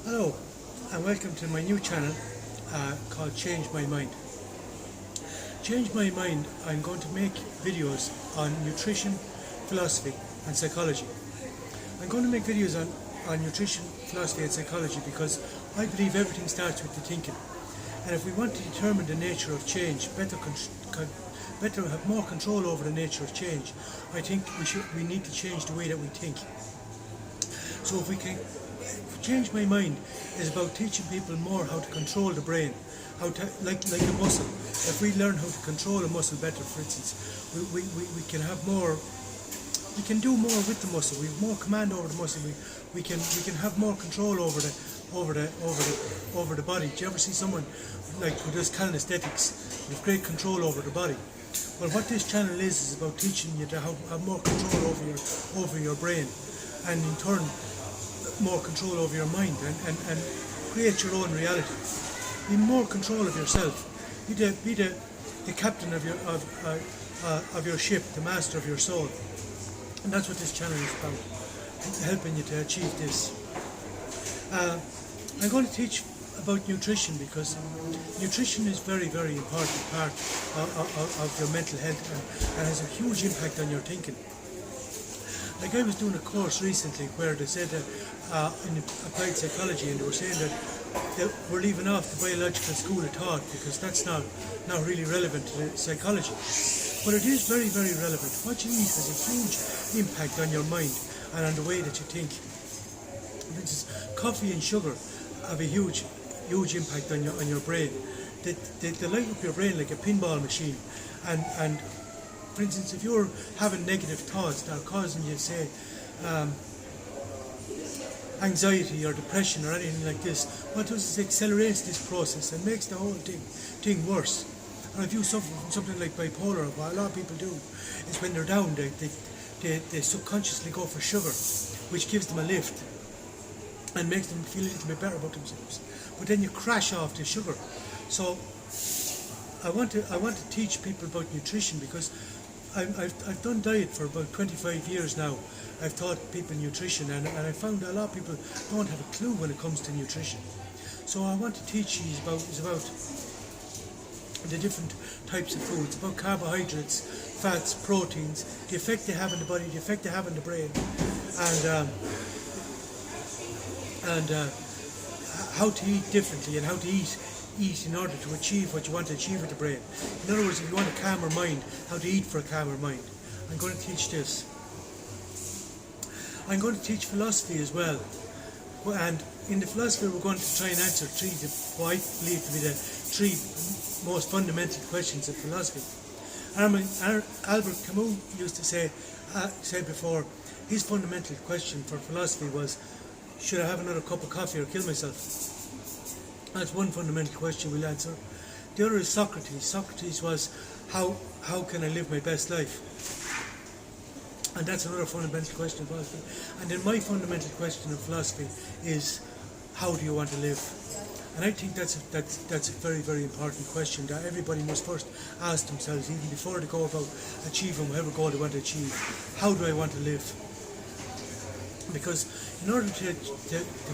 Hello and welcome to my new channel called Change My Mind. Change My Mind, I'm going to make videos on nutrition, philosophy and psychology. I'm going to make videos on nutrition, philosophy and psychology because I believe everything starts with the thinking. And if we want to determine the nature of change, better have more control over the nature of change, I think we need to change the way that we think. So if we can Change My Mind is about teaching people more how to control the brain, how to like a muscle. If we learn how to control a muscle better, for instance, we can have more. We can do more with the muscle. We have more command over the muscle. We can have more control over the body. Do you ever see someone like who does calisthenics with great control over the body? Well, what this channel is about teaching you to have more control over your brain, and in turn more control over your mind and create your own reality. Be more control of yourself. Be the captain of your ship, the master of your soul. And that's what this channel is about, helping you to achieve this. I'm going to teach about nutrition because nutrition is very, very important part of your mental health and has a huge impact on your thinking. Like I was doing a course recently where they said that in applied psychology, and they were saying that we're leaving off the biological school of thought because that's not really relevant to psychology. But it is very, very relevant. What you eat has a huge impact on your mind and on the way that you think. For instance, coffee and sugar have a huge impact on your brain. They light up your brain like a pinball machine, and for instance, if you're having negative thoughts that are causing you, say, anxiety or depression or anything like this, what it does is it accelerates this process and makes the whole thing worse. And if you suffer from something like bipolar, what a lot of people do is when they're down, they subconsciously go for sugar, which gives them a lift and makes them feel a little bit better about themselves. But then you crash off the sugar. So I want to teach people about nutrition because I've done diet for about 25 years now. I've taught people nutrition and I found that a lot of people don't have a clue when it comes to nutrition. So I want to teach you about the different types of foods, about carbohydrates, fats, proteins, the effect they have on the body, the effect they have on the brain, and how to eat differently and how to eat in order to achieve what you want to achieve with the brain. In other words, if you want a calmer mind, how to eat for a calmer mind. I'm going to teach this. I'm going to teach philosophy as well. And in the philosophy we're going to try and answer what I believe to be the three most fundamental questions of philosophy. Albert Camus used to say before, his fundamental question for philosophy was, should I have another cup of coffee or kill myself? That's one fundamental question we'll answer. The other is Socrates. Socrates was, how can I live my best life? And that's another fundamental question of philosophy. And then my fundamental question of philosophy is, how do you want to live? And I think that's a very, very important question that everybody must first ask themselves, even before they go about achieving whatever goal they want to achieve. How do I want to live? Because in order to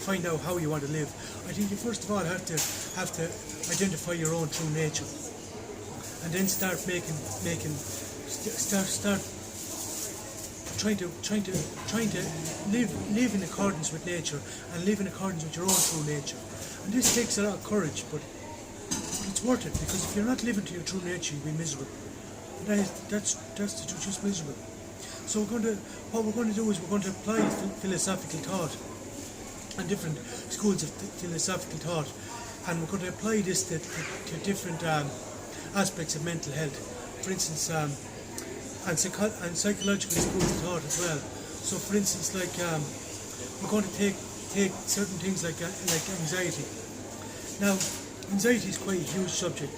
find out how you want to live, I think you first of all have to identify your own true nature, and then start trying to live in accordance with nature and live in accordance with your own true nature. And this takes a lot of courage, but it's worth it, because if you're not living to your true nature, you'll be miserable. That's just miserable. So what we're going to do is we're going to apply philosophical thought and different schools of philosophical thought, and we're going to apply this to different aspects of mental health. For instance, and psychological schools of thought as well. So, for instance, like we're going to take certain things like anxiety. Now, anxiety is quite a huge subject.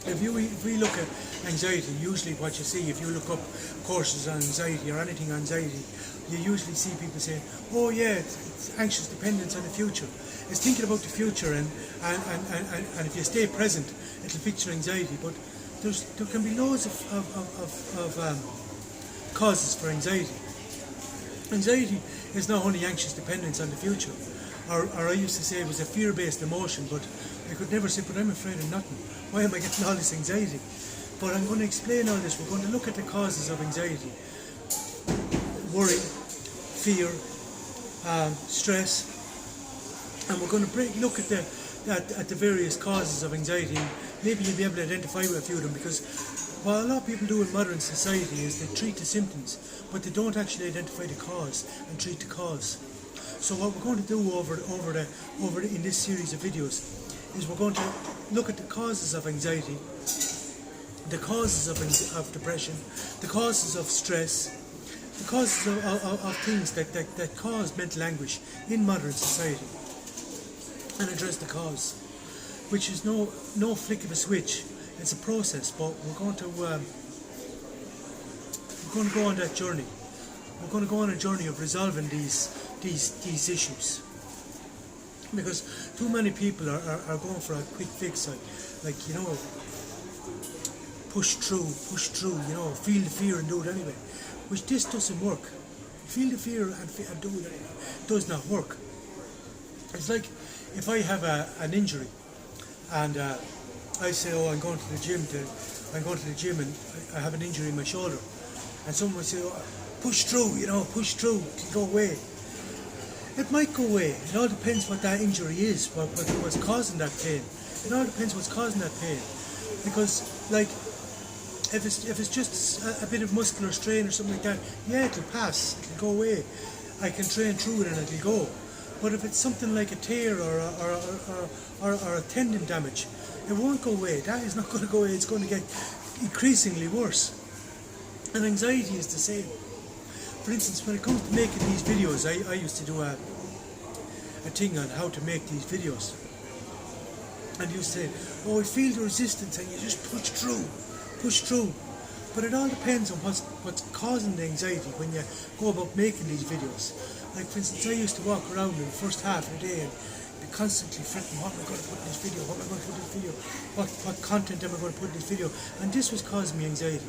If we look at anxiety, usually what you see, if you look up courses on anxiety or anything on anxiety, you usually see people saying, oh yeah, it's anxious dependence on the future. It's thinking about the future, and if you stay present, it'll fix your anxiety. But there can be loads of causes for anxiety. Anxiety is not only anxious dependence on the future. or I used to say it was a fear-based emotion, but I could never say, but I'm afraid of nothing. Why am I getting all this anxiety? But I'm going to explain all this. We're going to look at the causes of anxiety. Worry, fear, stress, and we're going to look at the various causes of anxiety. Maybe you'll be able to identify with a few of them, because what a lot of people do in modern society is they treat the symptoms, but they don't actually identify the cause and treat the cause. So what we're going to do in this series of videos is we're going to look at the causes of anxiety, the causes of depression, the causes of stress, the causes of things that cause mental anguish in modern society, and address the cause, which is no flick of a switch. It's a process, but we're going to go on that journey. We're going to go on a journey of resolving these issues, because too many people are going for a quick fix, like push through, feel the fear and do it anyway, which this doesn't work. Feel the fear and do it anyway. It does not work. It's like if I have an injury and I say, oh, I'm going to the gym and I have an injury in my shoulder, and someone will say, oh, push through, to go away. It might go away. It all depends what that injury is, what's causing that pain. It all depends what's causing that pain. Because, like, if it's just a bit of muscular strain or something like that, yeah, it'll pass, it'll go away. I can train through it and it'll go. But if it's something like a tear or a tendon damage, it won't go away. That is not going to go away. It's going to get increasingly worse. And anxiety is the same. For instance, when it comes to making these videos, I used to do a thing on how to make these videos. And you say, oh, I feel the resistance, and you just push through. But it all depends on what's causing the anxiety when you go about making these videos. Like, for instance, I used to walk around in the first half of the day and be constantly fretting, what am I going to put in this video, what content am I going to put in this video, and this was causing me anxiety.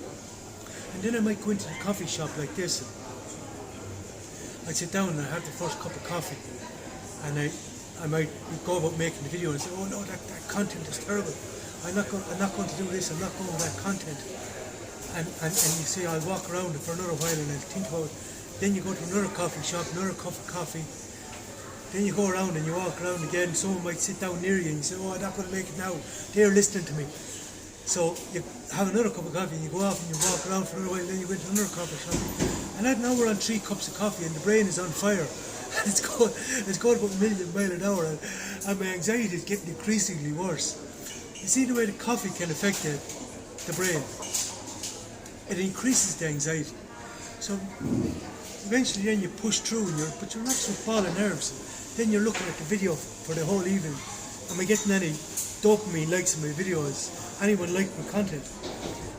And then I might go into the coffee shop like this, and I'd sit down and I'd have the first cup of coffee, and I might go about making the video and say, oh no, that content is terrible, I'm not going to do this, I'm not going with that content. And you say, I'll walk around it for another while and I'll think about it. Then you go to another coffee shop, another cup of coffee. Then you go around and you walk around again. Someone might sit down near you and you say, oh, I'm not going to make it now. They're listening to me. So you have another cup of coffee and you go off and you walk around for another while. Then you go into another coffee shop. And now we're on 3 cups of coffee and the brain is on fire. And it's going about a million miles an hour. And my anxiety is getting increasingly worse. You see the way the coffee can affect the brain. It increases the anxiety. So eventually then you push through, but you're not so full of nerves. Then you're looking at the video for the whole evening. Am I getting any dopamine likes in my videos? Anyone like my content?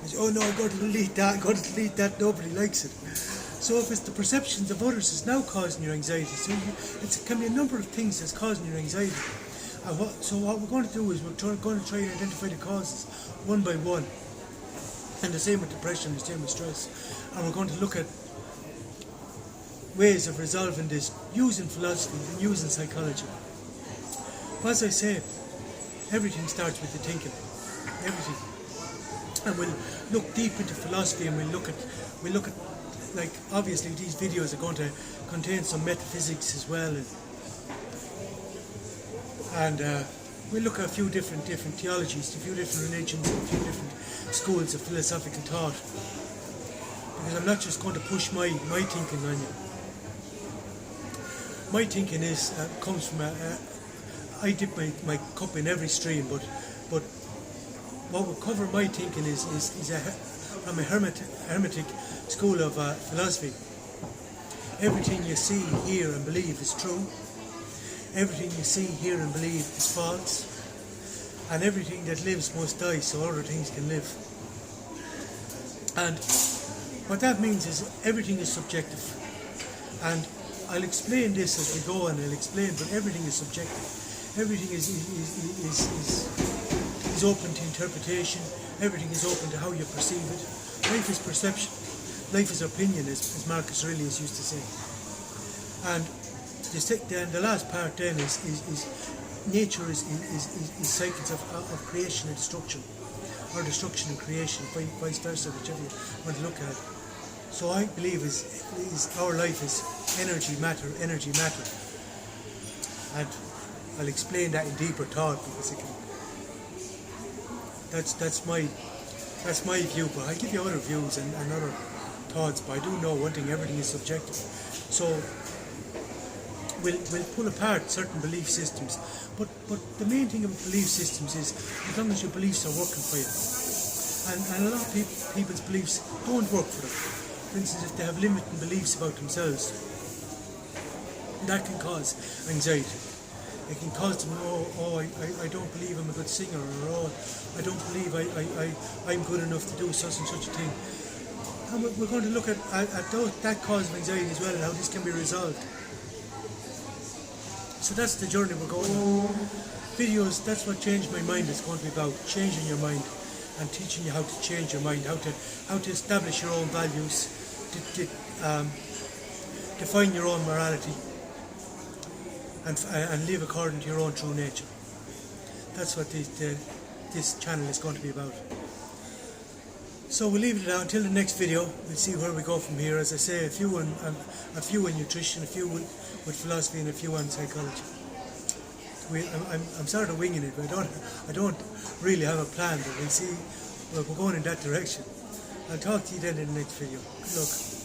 I say, oh no, I'm going to delete that, nobody likes it. So if it's the perceptions of others is now causing your anxiety, so it can be a number of things that's causing your anxiety. So what we're going to do is we're going to try and identify the causes one by one. And the same with depression, the same with stress. And we're going to look at ways of resolving this using philosophy and using psychology. But as I say, everything starts with the thinking. Everything. And we'll look deep into philosophy, and we'll look at like, obviously these videos are going to contain some metaphysics as well, and we'll look at a few different theologies, a few different religions, a few different schools of philosophical thought, because I'm not just going to push my thinking on you. My thinking comes from I dip my cup in every stream, but what will cover my thinking is from a hermetic school of philosophy. Everything you see, hear and believe is true. Everything you see, hear and believe is false. And everything that lives must die so other things can live. And what that means is everything is subjective. And I'll explain this as we go, and I'll explain, but everything is subjective. Everything is open to interpretation. Everything is open to how you perceive it. Life is perception. Life is opinion, as Marcus Aurelius used to say. And then the last part then is nature is cycles of creation and destruction, or destruction and creation, vice versa, whichever you want to look at. So I believe is our life is energy, matter, and I'll explain that in deeper thought, because it can, that's my view, but I give you other views and other thoughts. But I do know one thing: everything is subjective. So we'll pull apart certain belief systems, but the main thing about belief systems is, as long as your beliefs are working for you, and a lot of people's beliefs don't work for them. For instance, if they have limiting beliefs about themselves, that can cause anxiety. It can cause them, I don't believe I'm a good singer, or I don't believe I'm good enough to do such and such a thing. And we're going to look at that cause of anxiety as well, and how this can be resolved. So that's the journey we're going on. Videos, that's what Changed My Mind is going to be about: changing your mind and teaching you how to change your mind, how to establish your own values, define your own morality, and live according to your own true nature. That's what this channel is going to be about. So we'll leave it now until the next video. We'll see where we go from here. As I say, a few on nutrition, a few with philosophy, and a few on psychology. I'm sort of winging it, but I don't really have a plan. But we'll see. We're going in that direction. I'll talk to you then in the next video. Good luck.